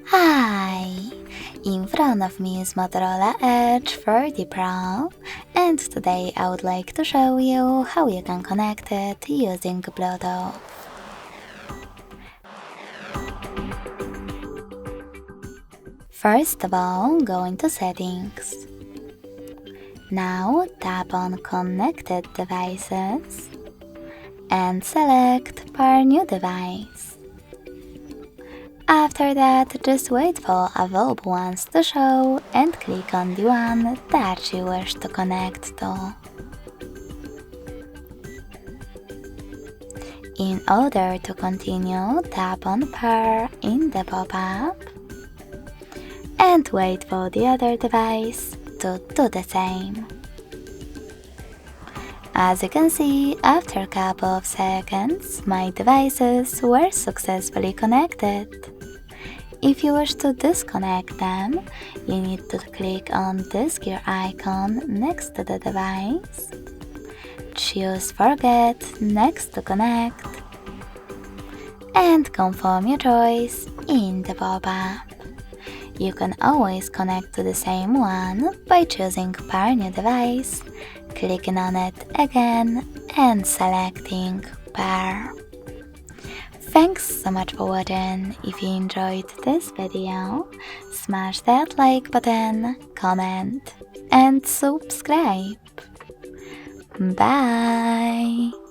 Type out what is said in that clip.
Hi! In front of me is Motorola Edge 30 Pro, and today I would like to show you how you can connect it using Bluetooth. First of all, go into Settings. Now tap on Connected Devices and select Pair New Device. After that, just wait for available ones to show and click on the one that you wish to connect to. In order to continue, tap on Pair in the pop-up and wait for the other device to do the same. As you can see, after a couple of seconds, my devices were successfully connected. If you wish to disconnect them, you need to click on this gear icon next to the device, choose Forget next to Connect, and confirm your choice in the pop-up. You can always connect to the same one by choosing Pair New Device, clicking on it again, and selecting Pair. Thanks so much for watching. If you enjoyed this video, smash that like button, comment, and subscribe. Bye!